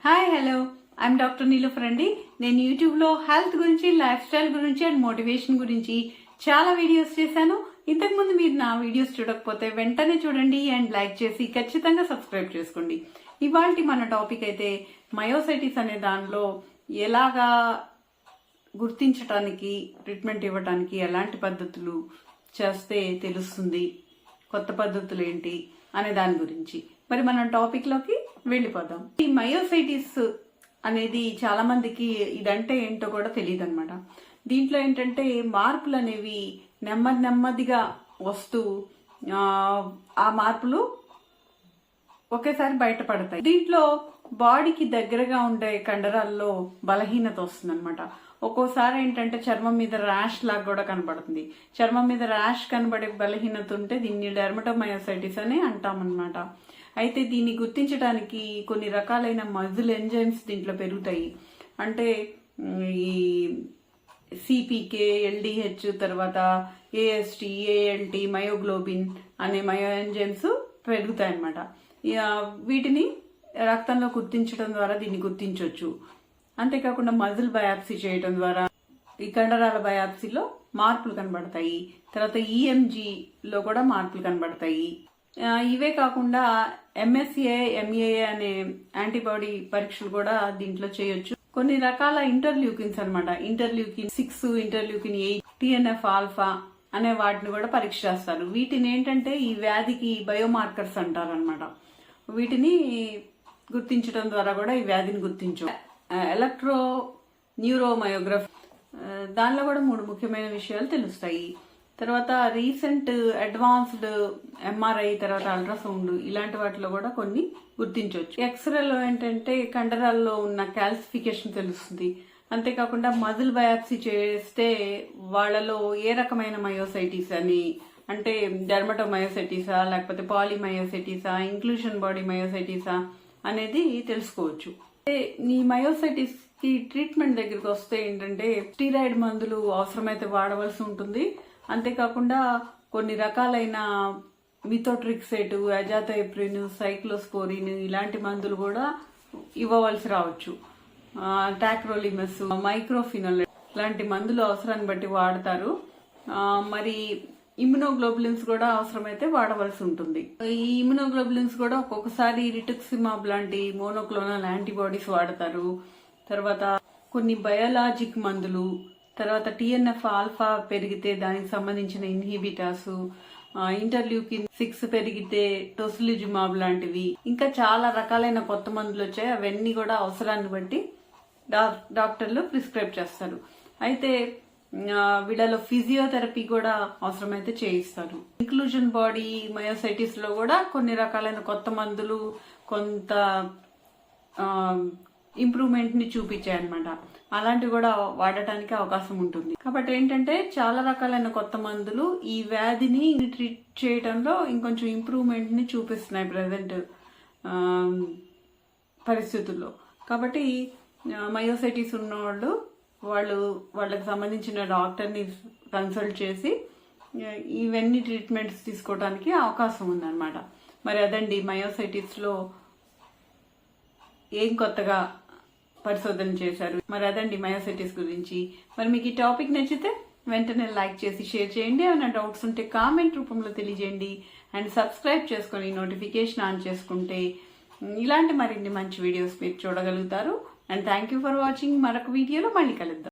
Hi hello I'm doctor Niloufer అండి. నేను యూట్యూబ్లో హెల్త్ గురించి, లైఫ్ స్టైల్ గురించి అండ్ మోటివేషన్ గురించి చాలా వీడియోస్ చేశాను. ఇంతకుముందు మీరు నా వీడియోస్ చూడకపోతే వెంటనే చూడండి అండ్ లైక్ చేసి ఖచ్చితంగా సబ్స్క్రైబ్ చేసుకోండి. ఇవాళ మన టాపిక్ అయితే మయోసైటిస్ అనే దానిలో ఎలాగా గుర్తించడానికి, ట్రీట్మెంట్ ఇవ్వడానికి ఎలాంటి పద్ధతులు చేస్తే తెలుస్తుంది, కొత్త పద్ధతులు ఏంటి అనే దాని గురించి. మరి మనం టాపిక్ లోకి వెళ్ళిపోదాం. ఈ మయోసైటిస్ అనేది చాలా మందికి ఇదంటే ఏంటో కూడా తెలియదు అనమాట. దీంట్లో ఏంటంటే మార్పులు అనేవి నెమ్మదిగా వస్తూ ఆ మార్పులు ఒకేసారి బయటపడతాయి. దీంట్లో బాడీకి దగ్గరగా ఉండే కండరాల్లో బలహీనత వస్తుంది అనమాట. ఒక్కోసారి ఏంటంటే చర్మం మీద ర్యాష్ లాగా కూడా కనబడుతుంది. చర్మం మీద ర్యాష్ కనబడే బలహీనత ఉంటే దీన్ని డెర్మటోమయోసైటిస్ అని అంటామన్నమాట. అయితే దీన్ని గుర్తించడానికి కొన్ని రకాలైన మజిల్ ఎంజైమ్స్ దీంట్లో పెరుగుతాయి. అంటే ఈ సిపికే, ఎల్డిహెచ్, తర్వాత ఏఎస్టి, ఏఎల్టి, మయోగ్లోబిన్ అనే మయో ఎంజైమ్స్ పెరుగుతాయి అన్నమాట. వీటిని రక్తంలో గుర్తించడం ద్వారా దీన్ని గుర్తించవచ్చు. అంతేకాకుండా మజిల్ బయాప్సీ చేయడం ద్వారా ఈ కండరాల బయాప్సీలో మార్పులు కనబడతాయి. తర్వాత ఈఎంజీలో కూడా మార్పులు కనబడతాయి. ఇవే కాకుండా ఎంఎస్ఏ, ఎంఏఏ అనే యాంటీబాడీ పరీక్షలు కూడా దీంట్లో చేయొచ్చు. కొన్ని రకాల ఇంటర్ల్యూకిన్స్ అనమాట, ఇంటర్ల్యూకిన్ 6, ఇంటర్ల్యూకిన్ 8, TNF ఆల్ఫా అనే వాటిని కూడా పరీక్ష చేస్తారు. వీటిని ఏంటంటే ఈ వ్యాధికి బయోమార్కర్స్ అంటారు అనమాట. వీటిని గుర్తించడం ద్వారా కూడా ఈ వ్యాధిని గుర్తించు. ఎలక్ట్రో న్యూరోమయోగ్రఫీ, దానిలో కూడా 3 ముఖ్యమైన విషయాలు తెలుస్తాయి. తర్వాత రీసెంట్ అడ్వాన్స్డ్ ఎంఆర్ఐ, తర్వాత అల్ట్రాసౌండ్, ఇలాంటి వాటిలో కూడా కొన్ని గుర్తించవచ్చు. ఎక్స్రేలో ఏంటంటే కండరాల్లో ఉన్న క్యాల్సిఫికేషన్ తెలుస్తుంది. అంతేకాకుండా మజిల్ బయాప్సీ చేస్తే వాళ్ళలో ఏ రకమైన మయోసైటిస్ అని, అంటే డెర్మటోమయోసైటిసా, లేకపోతే పాలిమయోసైటిసా, ఇంక్లూషన్ బాడీ మయోసైటిసా అనేది తెలుసుకోవచ్చు. ఈ మయోసైటిస్ కి ట్రీట్మెంట్ దగ్గరికి వస్తే ఏంటంటే స్టీరాయిడ్ మందులు అవసరమైతే వాడవలసి ఉంటుంది. అంతేకాకుండా కొన్ని రకాలైన మిథోట్రిక్సేట్, అజాథోప్రిన్, సైక్లోస్పోరిన్ ఇలాంటి మందులు కూడా ఇవ్వవలసి రావచ్చు. టాక్రోలిమస్, మైక్రోఫినల్ ఇలాంటి మందులు అవసరాన్ని బట్టి వాడతారు. మరి ఇమ్యునోగ్లోబులిన్స్ కూడా అవసరమైతే వాడవలసి ఉంటుంది. ఈ ఇమ్యునోగ్లోబులిన్స్ కూడా ఒక్కొక్కసారి రిటుక్సిమాబ్ లాంటి మోనోక్లోనల్ యాంటీబాడీస్ వాడతారు. తర్వాత కొన్ని బయోలాజిక్ మందులు, తర్వాత TNF ఆల్ఫా పెరిగితే దానికి సంబంధించిన ఇన్హిబిటాస్, ఇంటర్ల్యూకిన్ 6 పెరిగితే టోసిలిజుమాబ్ లాంటివి, ఇంకా చాలా రకాలైన కొత్త మందులు వచ్చాయి. అవన్నీ కూడా అవసరాన్ని బట్టి డాక్టర్లు ప్రిస్క్రైబ్ చేస్తారు. అయితే వీళ్ళలో ఫిజియోథెరపీ కూడా అవసరమైతే చేయిస్తారు. ఇంక్లూజన్ బాడీ మయోసైటిస్ లో కూడా కొన్ని రకాలైన కొత్త మందులు కొంత ఇంప్రూవ్మెంట్ ని చూపించాయి అనమాట. అలాంటివి కూడా వాడటానికి అవకాశం ఉంటుంది. కాబట్టి ఏంటంటే చాలా రకాలైన కొత్త మందులు ఈ వ్యాధిని ట్రీట్ చేయడంలో ఇంకొంచెం ఇంప్రూవ్మెంట్ ని చూపిస్తున్నాయి ప్రజెంట్ పరిస్థితుల్లో. కాబట్టి మయోసైటిస్ ఉన్నవాళ్ళు వాళ్ళకి సంబంధించిన డాక్టర్ని కన్సల్ట్ చేసి ఇవన్నీ ట్రీట్మెంట్స్ తీసుకోవడానికి అవకాశం ఉందన్నమాట. మరి అదండి మయోసైటిస్ లో ఏం కొత్తగా పరిశోధన చేశారు. మరి అదండి మయోసైటిస్ గురించి. మరి మీకు ఈ టాపిక్ నచ్చితే వెంటనే లైక్ చేసి షేర్ చేయండి. ఏమైనా డౌట్స్ ఉంటే కామెంట్ రూపంలో తెలియజేయండి. అండ్ సబ్స్క్రైబ్ చేసుకొని నోటిఫికేషన్ ఆన్ చేసుకుంటే ఇలాంటి మరిన్ని మంచి వీడియోస్ మీరు చూడగలుగుతారు. And thank you for watching. మరొక వీడియోలో మళ్ళీ కలుద్దాం.